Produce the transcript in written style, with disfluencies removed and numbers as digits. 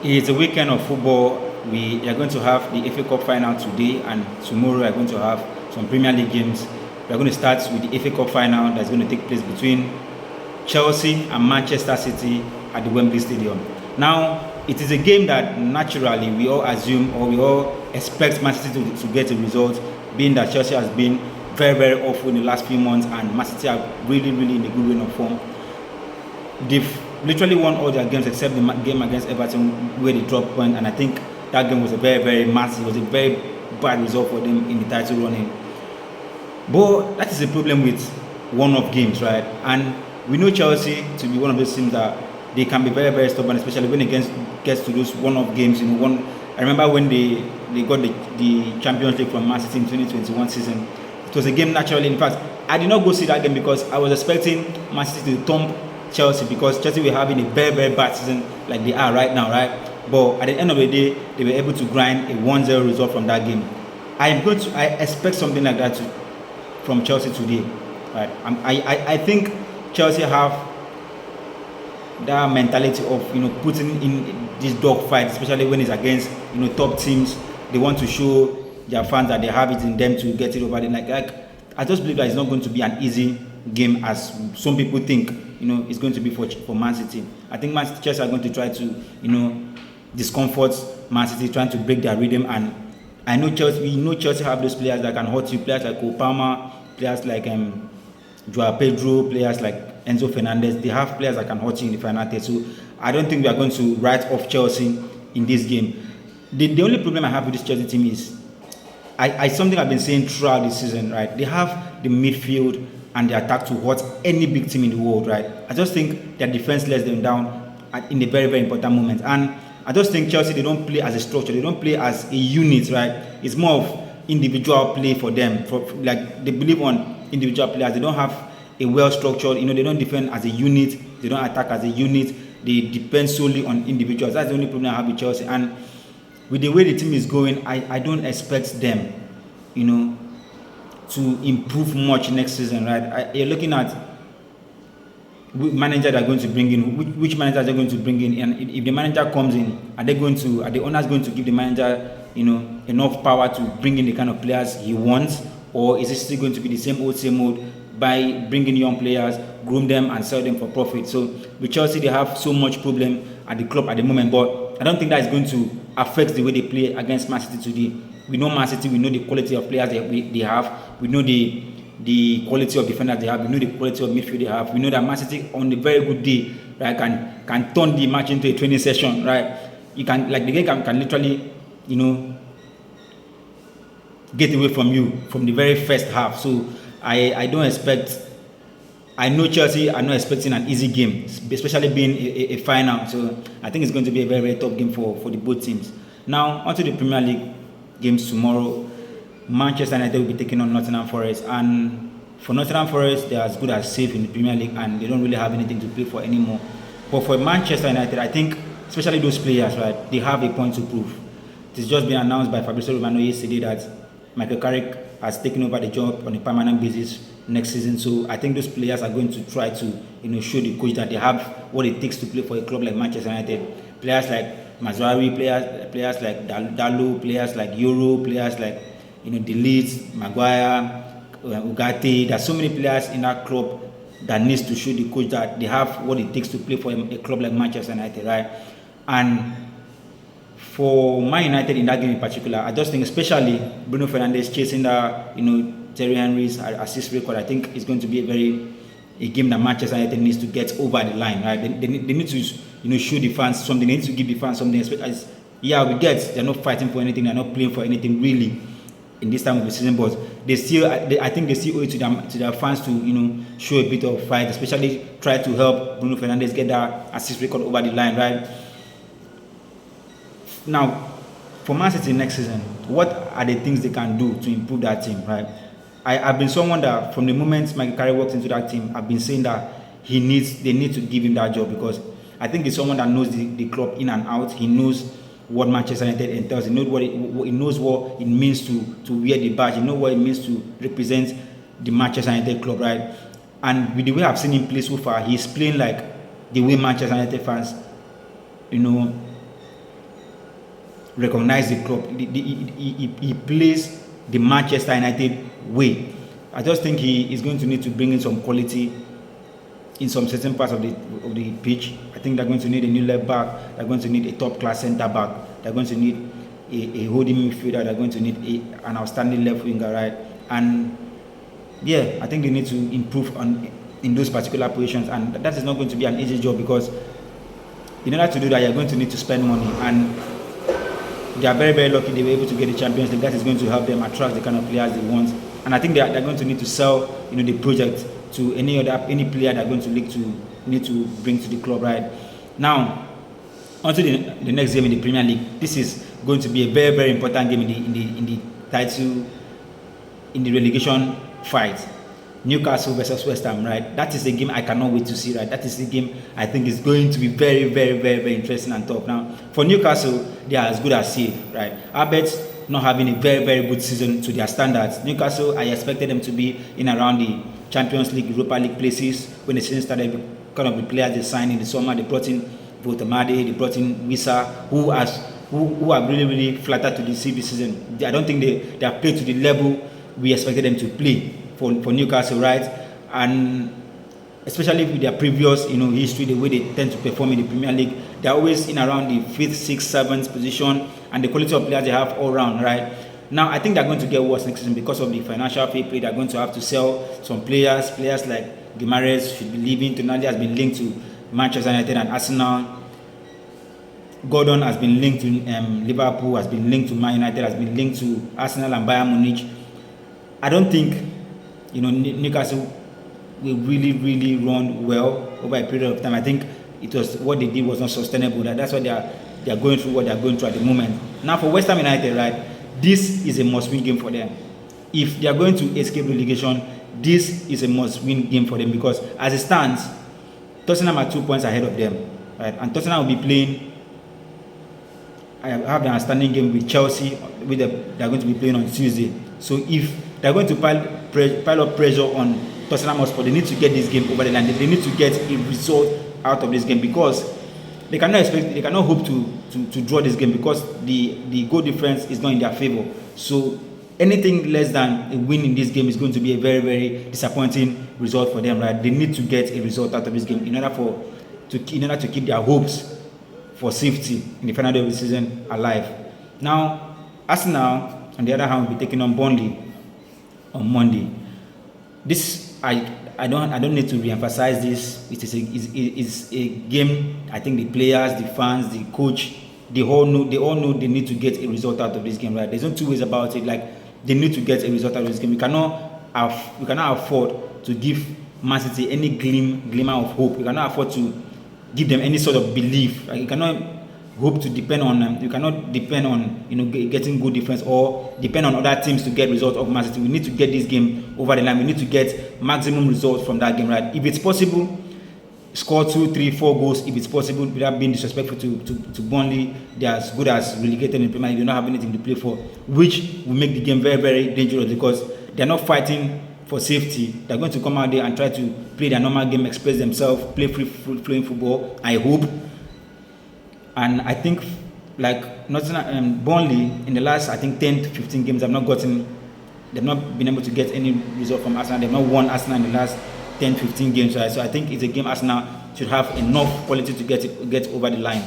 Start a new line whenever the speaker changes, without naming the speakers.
It's a weekend of football. We are going to have the FA Cup final today, and tomorrow we are going to have some Premier League games. We are going to start with the FA Cup final that's going to take place between Chelsea and Manchester City at the Wembley Stadium. Now, it is a game that naturally we all assume or we all expect Manchester City to get a result, being that Chelsea has been very, very awful in the last few months, and Man City are really, really in a good run of form. They've literally won all their games except the game against Everton where they dropped point, and I think that game was a very, very massive, it was a very bad result for them in the title running. But that is the problem with one-off games, right? And we know Chelsea to be one of those teams that they can be very, very stubborn, especially when it gets to those one-off games. I remember when they got the Champions League from Man City in 2021 season. It was a game naturally. In fact, I did not go see that game because I was expecting Man City to thump Chelsea, because Chelsea were having a very, very bad season like they are right now, right? But at the end of the day, they were able to grind a 1-0 result from that game. I expect something like that from Chelsea today, right? I think Chelsea have that mentality of putting in this dogfight, especially when it's against top teams. They want to show their fans that they have it in them to get it over. Like I just believe that it's not going to be an easy game as some people think it's going to be for Man City. I think Chelsea are going to try to discomfort Man City, trying to break their rhythm. And I know Chelsea have those players that can hurt you, players like Cole Palmer, players like Joao Pedro, players like Enzo Fernandez. They have players that can hurt you in the final third. So I don't think we are going to write off Chelsea in this game. The only problem I have with this Chelsea team is something I've been saying throughout the season, right? They have the midfield and the attack to hurt any big team in the world, right? I just think their defense lets them down in a very, very important moment. And I just think Chelsea, they don't play as a structure. They don't play as a unit, right? It's more of individual play for them. Like they believe on individual players. They don't have a well-structured, they don't defend as a unit. They don't attack as a unit. They depend solely on individuals. That's the only problem I have with Chelsea. And with the way the team is going, I don't expect them, to improve much next season, right? You're looking at which manager they're going to bring in, which manager they're going to bring in, and if the manager comes in, are the owners going to give the manager, enough power to bring in the kind of players he wants, or is it still going to be the same old by bringing young players, groom them, and sell them for profit? So with Chelsea, they have so much problem at the club at the moment, but I don't think that is going to affect the way they play against Man City today. We know Man City, we know the quality of players they have, we know the quality of defenders they have, we know the quality of midfield they have. We know that Man City on a very good day, right, can turn the match into a training session, right? You can, like, the game can literally, get away from you from the very first half. So I don't expect. I know Chelsea are not expecting an easy game, especially being a final. So I think it's going to be a very, very tough game for the both teams. Now, onto the Premier League games tomorrow. Manchester United will be taking on Nottingham Forest. And for Nottingham Forest, they are as good as safe in the Premier League and they don't really have anything to play for anymore. But for Manchester United, I think, especially those players, right, they have a point to prove. It has just been announced by Fabrizio Romano yesterday that Michael Carrick has taken over the job on a permanent basis next season. So I think those players are going to try to show the coach that they have what it takes to play for a club like Manchester United. Players like Mazraoui, players like Dalot, players like Euro, players like De Ligt, Maguire, Ugarte. There's so many players in that club that needs to show the coach that they have what it takes to play for a club like Manchester United, right? And for Man United in that game in particular, I just think especially Bruno Fernandes chasing that, Thierry Henry's assist record, I think it's going to be a game that Manchester United needs to get over the line, right? They need to, show the fans something. They need to give the fans something. They're not fighting for anything. They're not playing for anything really in this time of the season, but I think they still owe it to their fans to, show a bit of fight, especially try to help Bruno Fernandes get that assist record over the line, right? Now, for Man City next season, what are the things they can do to improve that team, right? I've been someone that from the moment Michael Carrick walked into that team, I've been saying that they need to give him that job, because I think he's someone that knows the club in and out. He knows what Manchester United entails. He knows what it means to wear the badge. He knows what it means to represent the Manchester United club, right? And with the way I've seen him play so far, he's playing like the way Manchester United fans, recognize the club. He plays the Manchester United way. I just think he is going to need to bring in some quality in some certain parts of the pitch. I think they're going to need a new left back. They're going to need a top class centre back. They're going to need a holding midfielder. They're going to need an outstanding left winger, right? And yeah, I think they need to improve in those particular positions, and that is not going to be an easy job, because in order to do that, you're going to need to spend money, and they are very, very lucky they were able to get the Champions League. That is going to help them attract the kind of players they want, and I think they're going to need to sell, the project to any player they're going to need to bring to the club. Right now, onto the next game in the Premier League. This is going to be a very, very important game in the title, in the relegation fight. Newcastle versus West Ham, right? That is a game I cannot wait to see, right? That is a game I think is going to be very, very, very, very interesting and tough. Now, for Newcastle, they are as good as safe, right? Albert's not having a very, very good season to their standards. Newcastle, I expected them to be in around the Champions League, Europa League places when the season started. Kind of the players they signed in the summer, they brought in Votamade, they brought in Wissa, who are really, really flattered to receive this season. I don't think they have played to the level we expected them to play for Newcastle, right? And especially with their previous history, the way they tend to perform in the Premier League, they're always in around the 5th, 6th, 7th position, and the quality of players they have all round, right? Now I think they're going to get worse next season because of the financial fair play. They're going to have to sell some players like Guimaraes should be leaving. Tonali has been linked to Manchester United and Arsenal. Gordon has been linked to Liverpool, has been linked to Man United, has been linked to Arsenal and Bayern Munich. I don't think Newcastle will really, really run well over a period of time. I think it was what they did was not sustainable. That's why they are going through what they are going through at the moment. Now for West Ham United, right, this is a must-win game for them. If they are going to escape relegation, this is a must-win game for them, because as it stands, Tottenham are 2 points ahead of them, right? And Tottenham will be playing. I have an outstanding game with Chelsea. They are going to be playing on Tuesday. So if they are going to pile up pressure on Tottenham Hotspur, they need to get this game over the line. They need to get a result out of this game, because they cannot hope to draw this game, because the goal difference is not in their favor. So anything less than a win in this game is going to be a very, very disappointing result for them, right? They need to get a result out of this game in order to keep their hopes for safety in the final day of the season alive. Now, Arsenal, on the other hand, will be taking on Burnley on Monday. This I don't need to re-emphasize this. It is a game. I think the players, the fans, the coach, they all know they need to get a result out of this game, right? There's no two ways about it. Like, they need to get a result out of this game. We cannot afford to give Man City any glimmer of hope. We cannot afford to give them any sort of belief. Like, you cannot hope to depend on them. You cannot depend on getting good defense, or depend on other teams to get results of Man City. We need to get this game over the line. We need to get maximum results from that game, right? If it's possible, score 2, 3, 4 goals. If it's possible, without being disrespectful to Burnley, they're as good as relegated in the Premier League. They don't have anything to play for, which will make the game very, very dangerous, because they're not fighting for safety. They're going to come out there and try to play their normal game, express themselves, play free-flowing football, I hope. And I think, like Burnley, in the last 10 to 15 games, they've not been able to get any result from Arsenal. They've not won Arsenal in the last 10, 15 games, right? So I think it's a game Arsenal should have enough quality to get over the line.